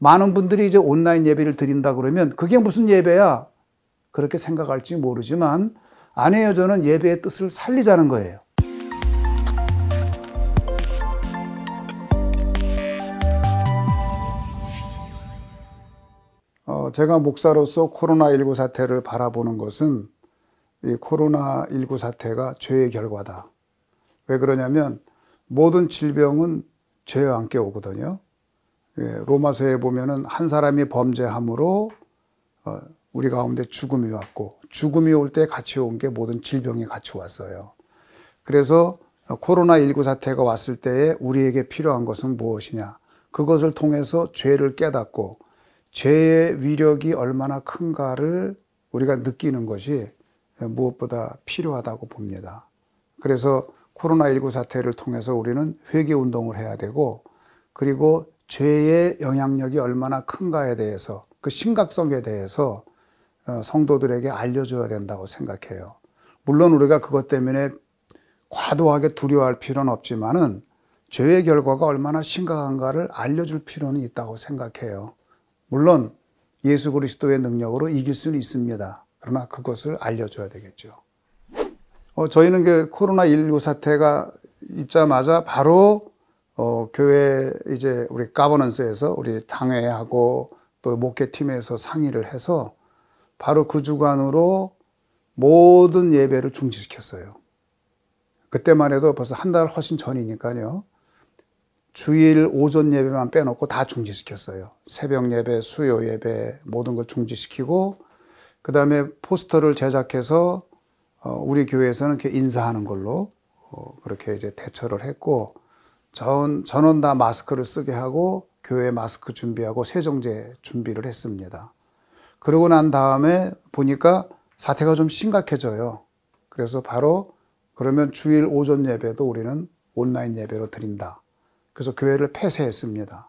많은 분들이 이제 온라인 예배를 드린다 그러면 그게 무슨 예배야? 그렇게 생각할지 모르지만 아내여 저는 예배의 뜻을 살리자는 거예요. 제가 목사로서 코로나19 사태를 바라보는 것은 이 코로나19 사태가 죄의 결과다. 왜 그러냐면 모든 질병은 죄와 함께 오거든요. 로마서에 보면은 한 사람이 범죄함으로 우리 가운데 죽음이 왔고 죽음이 올 때 같이 온 게 모든 질병이 같이 왔어요. 그래서 코로나19 사태가 왔을 때에 우리에게 필요한 것은 무엇이냐? 그것을 통해서 죄를 깨닫고 죄의 위력이 얼마나 큰가를 우리가 느끼는 것이 무엇보다 필요하다고 봅니다. 그래서 코로나19 사태를 통해서 우리는 회개 운동을 해야 되고 그리고 죄의 영향력이 얼마나 큰가에 대해서 그 심각성에 대해서 성도들에게 알려줘야 된다고 생각해요. 물론 우리가 그것 때문에 과도하게 두려워할 필요는 없지만은 죄의 결과가 얼마나 심각한가를 알려줄 필요는 있다고 생각해요. 물론 예수 그리스도의 능력으로 이길 수는 있습니다. 그러나 그것을 알려줘야 되겠죠. 저희는 그 코로나19 사태가 있자마자 바로 교회 이제 우리 가버넌스에서 우리 당회하고 또 목회팀에서 상의를 해서 바로 그 주간으로 모든 예배를 중지시켰어요. 그때만 해도 벌써 한 달 훨씬 전이니까요. 주일 오전 예배만 빼놓고 다 중지시켰어요. 새벽 예배, 수요 예배 모든 걸 중지시키고 그 다음에 포스터를 제작해서 우리 교회에서는 이렇게 인사하는 걸로 그렇게 이제 대처를 했고 전원 다 마스크를 쓰게 하고 교회 마스크 준비하고 세정제 준비를 했습니다. 그러고 난 다음에 보니까 사태가 좀 심각해져요. 그래서 바로 그러면 주일 오전 예배도 우리는 온라인 예배로 드린다. 그래서 교회를 폐쇄했습니다.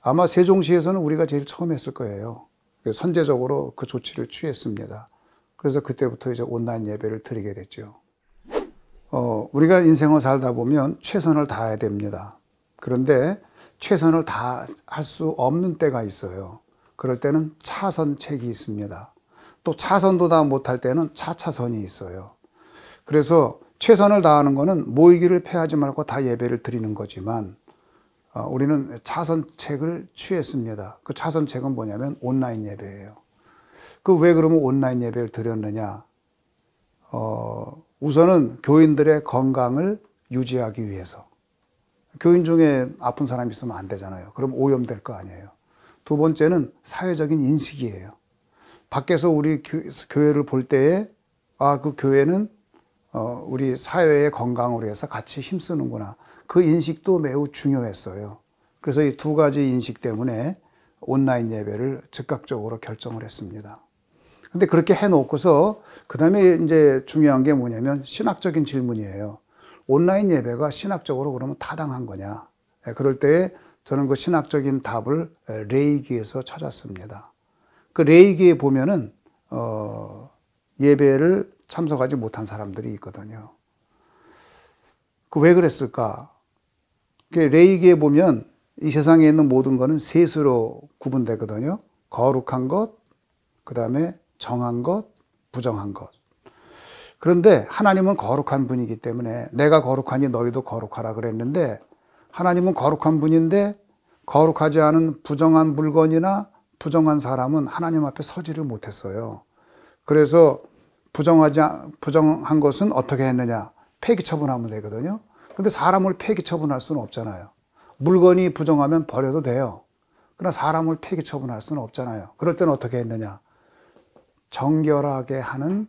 아마 세종시에서는 우리가 제일 처음 했을 거예요. 선제적으로 그 조치를 취했습니다. 그래서 그때부터 이제 온라인 예배를 드리게 됐죠. 우리가 인생을 살다 보면 최선을 다해야 됩니다. 그런데 최선을 다할 수 없는 때가 있어요. 그럴 때는 차선책이 있습니다. 또 차선도 다 못할 때는 차차선이 있어요. 그래서 최선을 다하는 것은 모이기를 패하지 말고 다 예배를 드리는 거지만 우리는 차선책을 취했습니다. 그 차선책은 뭐냐면 온라인 예배예요. 그 왜 그러면 온라인 예배를 드렸느냐? 우선은 교인들의 건강을 유지하기 위해서. 교인 중에 아픈 사람이 있으면 안 되잖아요. 그럼 오염될 거 아니에요. 두 번째는 사회적인 인식이에요. 밖에서 우리 교회를 볼 때에 그 교회는 우리 사회의 건강을 위해서 같이 힘쓰는구나. 그 인식도 매우 중요했어요. 그래서 이 두 가지 인식 때문에 온라인 예배를 즉각적으로 결정을 했습니다. 근데 그렇게 해놓고서 그 다음에 이제 중요한 게 뭐냐면 신학적인 질문이에요. 온라인 예배가 신학적으로 그러면 타당한 거냐? 그럴 때 저는 그 신학적인 답을 레이기에서 찾았습니다. 그 레이기에 보면은 예배를 참석하지 못한 사람들이 있거든요. 그 왜 그랬을까? 레이기에 보면 이 세상에 있는 모든 것은 셋으로 구분되거든요. 거룩한 것, 그 다음에 정한 것, 부정한 것. 그런데 하나님은 거룩한 분이기 때문에 내가 거룩하니 너희도 거룩하라 그랬는데 하나님은 거룩한 분인데 거룩하지 않은 부정한 물건이나 부정한 사람은 하나님 앞에 서지를 못했어요. 그래서 부정한 것은 어떻게 했느냐? 폐기 처분하면 되거든요. 근데 사람을 폐기 처분할 수는 없잖아요. 물건이 부정하면 버려도 돼요. 그러나 사람을 폐기 처분할 수는 없잖아요. 그럴 때는 어떻게 했느냐? 정결하게 하는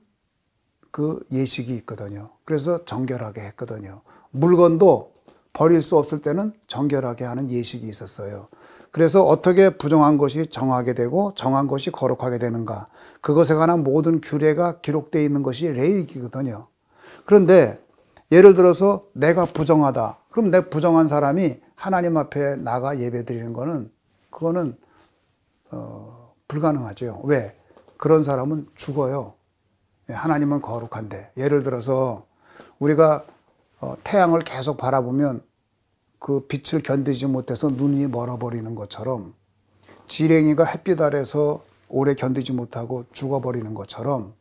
그 예식이 있거든요. 그래서 정결하게 했거든요. 물건도 버릴 수 없을 때는 정결하게 하는 예식이 있었어요. 그래서 어떻게 부정한 것이 정하게 되고 정한 것이 거룩하게 되는가? 그것에 관한 모든 규례가 기록되어 있는 것이 레위기거든요. 그런데 예를 들어서 내가 부정하다. 그럼 내 부정한 사람이 하나님 앞에 나가 예배드리는 거는 그거는 불가능하죠. 왜? 그런 사람은 죽어요. 하나님은 거룩한데. 예를 들어서 우리가 태양을 계속 바라보면 그 빛을 견디지 못해서 눈이 멀어버리는 것처럼 지렁이가 햇빛 아래서 오래 견디지 못하고 죽어버리는 것처럼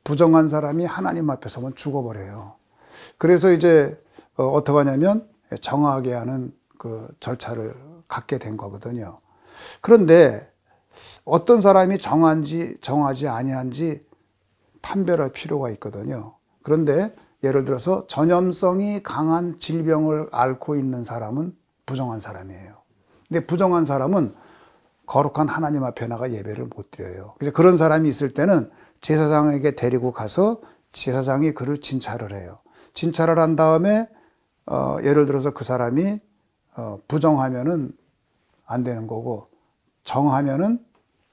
부정한 사람이 하나님 앞에 서면 죽어버려요. 그래서 이제 어떻게 하냐면 정하게 하는 그 절차를 갖게 된 거거든요. 그런데 어떤 사람이 정하지 아니한지 판별할 필요가 있거든요. 그런데 예를 들어서 전염성이 강한 질병을 앓고 있는 사람은 부정한 사람이에요. 근데 부정한 사람은 거룩한 하나님 앞에 나가 예배를 못 드려요. 그래서 그런 사람이 있을 때는 제사장에게 데리고 가서 제사장이 그를 진찰을 해요. 진찰을 한 다음에 예를 들어서 그 사람이 부정하면은 안 되는 거고 정하면은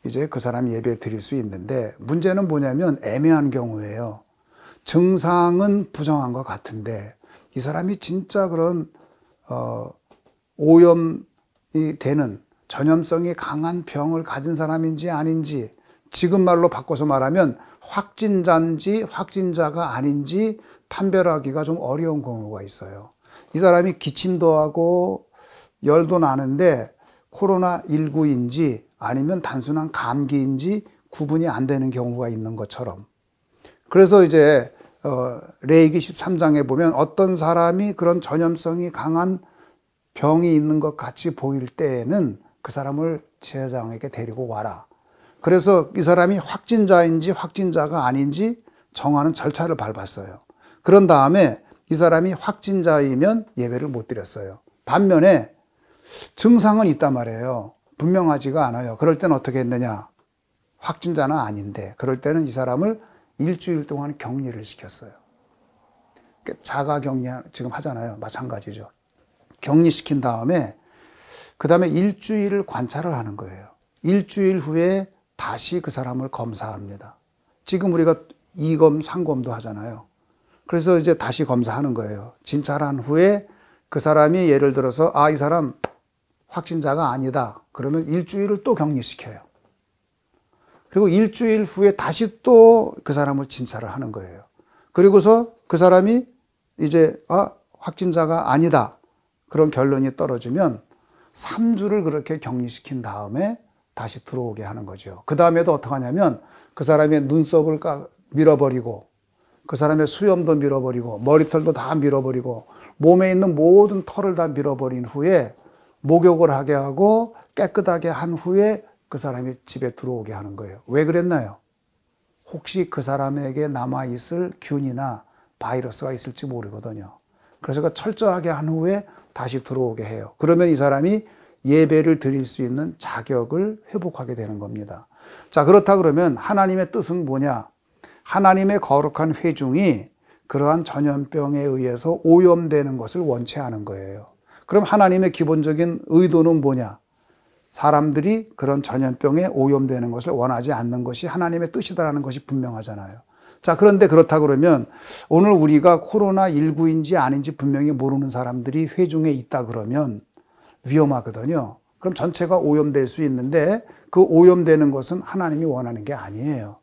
이제 그 사람이 예배 드릴 수 있는데, 문제는 뭐냐면 애매한 경우예요. 증상은 부정한 것 같은데 이 사람이 진짜 그런 오염이 되는 전염성이 강한 병을 가진 사람인지 아닌지, 지금 말로 바꿔서 말하면 확진자인지 확진자가 아닌지 판별하기가 좀 어려운 경우가 있어요. 이 사람이 기침도 하고 열도 나는데 코로나19인지 아니면 단순한 감기인지 구분이 안 되는 경우가 있는 것처럼. 그래서 이제 레위기 13장에 보면 어떤 사람이 그런 전염성이 강한 병이 있는 것 같이 보일 때에는 그 사람을 제사장에게 데리고 와라. 그래서 이 사람이 확진자인지 확진자가 아닌지 정하는 절차를 밟았어요. 그런 다음에 이 사람이 확진자이면 예배를 못 드렸어요. 반면에 증상은 있단 말이에요. 분명하지가 않아요. 그럴 때는 어떻게 했느냐? 확진자는 아닌데 그럴 때는 이 사람을 일주일 동안 격리를 시켰어요. 자가 격리 지금 하잖아요. 마찬가지죠. 격리시킨 다음에 그 다음에 일주일을 관찰을 하는 거예요. 일주일 후에 다시 그 사람을 검사합니다. 지금 우리가 2검, 3검도 하잖아요. 그래서 이제 다시 검사하는 거예요. 진찰한 후에 그 사람이 예를 들어서 이 사람 확진자가 아니다. 그러면 일주일을 또 격리시켜요. 그리고 일주일 후에 다시 또 그 사람을 진찰을 하는 거예요. 그리고서 그 사람이 이제 확진자가 아니다. 그런 결론이 떨어지면 3주를 그렇게 격리시킨 다음에 다시 들어오게 하는 거죠. 그 다음에도 어떻게 하냐면 그 사람의 눈썹을 밀어버리고 그 사람의 수염도 밀어버리고 머리털도 다 밀어버리고 몸에 있는 모든 털을 다 밀어버린 후에 목욕을 하게 하고 깨끗하게 한 후에 그 사람이 집에 들어오게 하는 거예요. 왜 그랬나요? 혹시 그 사람에게 남아있을 균이나 바이러스가 있을지 모르거든요. 그래서 그 철저하게 한 후에 다시 들어오게 해요. 그러면 이 사람이 예배를 드릴 수 있는 자격을 회복하게 되는 겁니다. 자, 그렇다 그러면 하나님의 뜻은 뭐냐? 하나님의 거룩한 회중이 그러한 전염병에 의해서 오염되는 것을 원치 않은 거예요. 그럼 하나님의 기본적인 의도는 뭐냐? 사람들이 그런 전염병에 오염되는 것을 원하지 않는 것이 하나님의 뜻이다라는 것이 분명하잖아요. 자, 그런데 그렇다 그러면 오늘 우리가 코로나19인지 아닌지 분명히 모르는 사람들이 회중에 있다 그러면 위험하거든요. 그럼 전체가 오염될 수 있는데 그 오염되는 것은 하나님이 원하는 게 아니에요.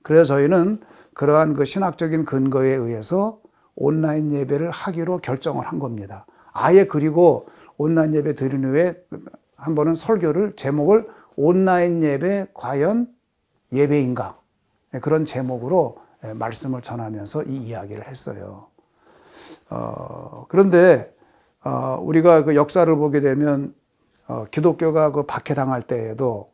그래서 저희는 그러한 그 신학적인 근거에 의해서 온라인 예배를 하기로 결정을 한 겁니다. 아예 그리고 온라인 예배 드린 후에 한 번은 설교를 제목을 온라인 예배 과연 예배인가? 그런 제목으로 말씀을 전하면서 이 이야기를 했어요. 그런데 우리가 그 역사를 보게 되면 기독교가 그 박해당할 때에도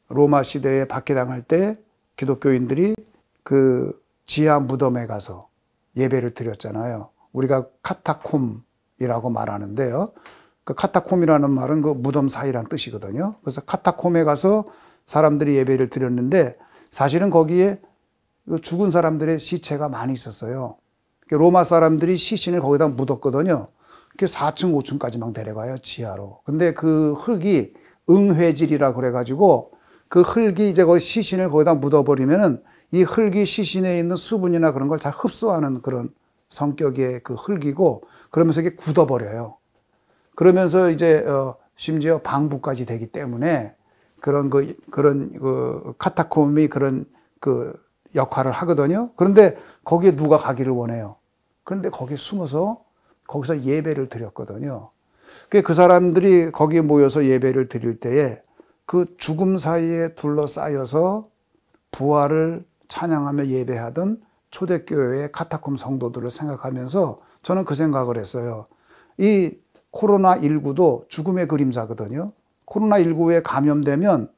로마 시대에 박해당할 때 기독교인들이 그 지하 무덤에 가서 예배를 드렸잖아요. 우리가 카타콤이라고 말하는데요. 그 카타콤이라는 말은 그 무덤 사이란 뜻이거든요. 그래서 카타콤에 가서 사람들이 예배를 드렸는데 사실은 거기에 죽은 사람들의 시체가 많이 있었어요. 로마 사람들이 시신을 거기다 묻었거든요. 4층, 5층까지 막 내려가요, 지하로. 근데 그 흙이 응회질이라 그래가지고 그 흙이 이제 거기 시신을 거기다 묻어버리면은 이 흙이 시신에 있는 수분이나 그런 걸 잘 흡수하는 그런 성격의 그 흙이고 그러면서 이게 굳어버려요. 그러면서 이제 심지어 방부까지 되기 때문에 그런 카타콤이 그런 그 역할을 하거든요. 그런데 거기에 누가 가기를 원해요. 그런데 거기에 숨어서 거기서 예배를 드렸거든요. 그 사람들이 거기에 모여서 예배를 드릴 때에 그 죽음 사이에 둘러싸여서 부활을 찬양하며 예배하던 초대교회의 카타콤 성도들을 생각하면서 저는 그 생각을 했어요. 이 코로나19도 죽음의 그림자거든요. 코로나19에 감염되면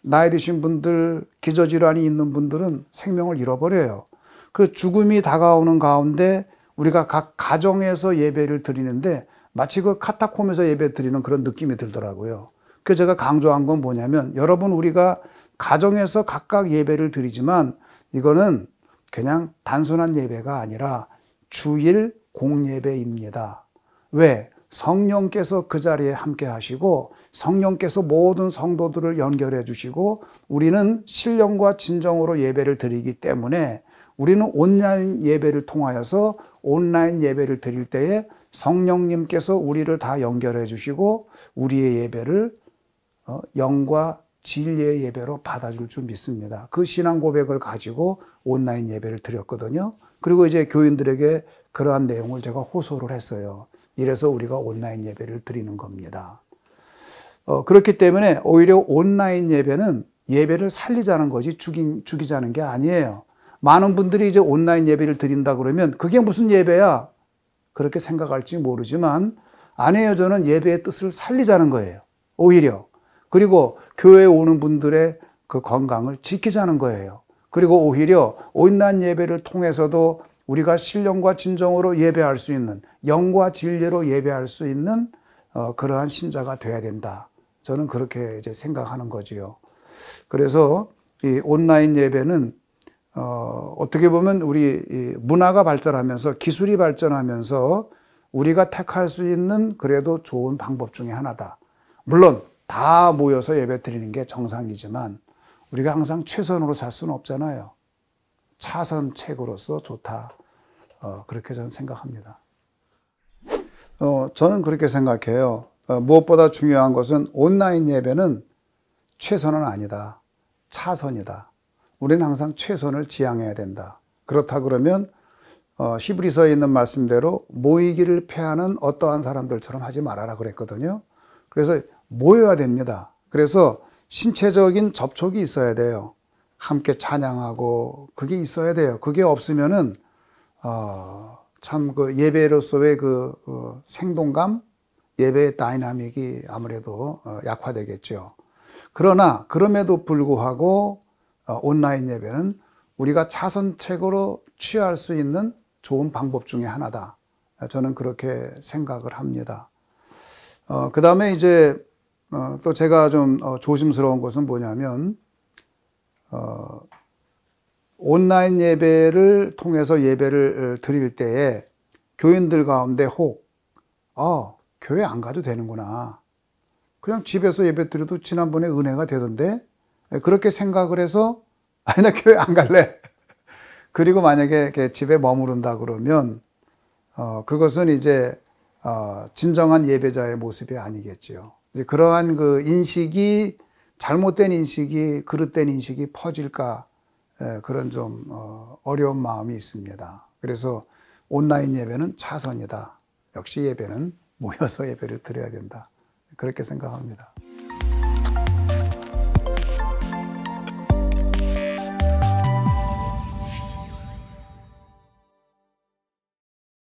나이 드신 분들, 기저질환이 있는 분들은 생명을 잃어버려요. 그 죽음이 다가오는 가운데 우리가 각 가정에서 예배를 드리는데 마치 그 카타콤에서 예배 드리는 그런 느낌이 들더라고요. 그래서 제가 강조한 건 뭐냐면 여러분 우리가 가정에서 각각 예배를 드리지만 이거는 그냥 단순한 예배가 아니라 주일 공예배입니다. 왜? 성령께서 그 자리에 함께 하시고 성령께서 모든 성도들을 연결해 주시고 우리는 신령과 진정으로 예배를 드리기 때문에 우리는 온라인 예배를 통하여서 온라인 예배를 드릴 때에 성령님께서 우리를 다 연결해 주시고 우리의 예배를 영과 진리의 예배로 받아줄 줄 믿습니다. 그 신앙 고백을 가지고 온라인 예배를 드렸거든요. 그리고 이제 교인들에게 그러한 내용을 제가 호소를 했어요. 이래서 우리가 온라인 예배를 드리는 겁니다. 그렇기 때문에 오히려 온라인 예배는 예배를 살리자는 거지 죽이자는 게 아니에요. 많은 분들이 이제 온라인 예배를 드린다 그러면 그게 무슨 예배야? 그렇게 생각할지 모르지만 아니에요. 저는 예배의 뜻을 살리자는 거예요. 오히려. 그리고 교회에 오는 분들의 그 건강을 지키자는 거예요. 그리고 오히려 온라인 예배를 통해서도 우리가 신령과 진정으로 예배할 수 있는 영과 진리로 예배할 수 있는 그러한 신자가 돼야 된다. 저는 그렇게 이제 생각하는 거지요. 그래서 이 온라인 예배는 어떻게 보면 우리 문화가 발전하면서 기술이 발전하면서 우리가 택할 수 있는 그래도 좋은 방법 중에 하나다. 물론 다 모여서 예배 드리는 게 정상이지만 우리가 항상 최선으로 살 수는 없잖아요. 차선책으로서 좋다. 그렇게 저는 생각합니다. 저는 그렇게 생각해요. 무엇보다 중요한 것은 온라인 예배는 최선은 아니다. 차선이다. 우리는 항상 최선을 지향해야 된다. 그렇다 그러면 히브리서에 있는 말씀대로 모이기를 패하는 어떠한 사람들처럼 하지 말아라 그랬거든요. 그래서 모여야 됩니다. 그래서 신체적인 접촉이 있어야 돼요. 함께 찬양하고 그게 있어야 돼요. 그게 없으면은 참 그 예배로서의 그 생동감, 예배의 다이나믹이 아무래도 약화되겠죠. 그러나 그럼에도 불구하고 온라인 예배는 우리가 차선책으로 취할 수 있는 좋은 방법 중에 하나다. 저는 그렇게 생각을 합니다. 그 다음에 이제 또 제가 좀 조심스러운 것은 뭐냐면 온라인 예배를 통해서 예배를 드릴 때에 교인들 가운데 혹 교회 안 가도 되는구나. 그냥 집에서 예배 드려도 지난번에 은혜가 되던데 그렇게 생각을 해서 아니 나 교회 안 갈래. 그리고 만약에 집에 머무른다 그러면 그것은 이제 진정한 예배자의 모습이 아니겠지요. 그러한 그 인식이 잘못된 인식이 그릇된 인식이 퍼질까 그런 좀 어려운 마음이 있습니다. 그래서 온라인 예배는 차선이다. 역시 예배는 모여서 예배를 드려야 된다. 그렇게 생각합니다.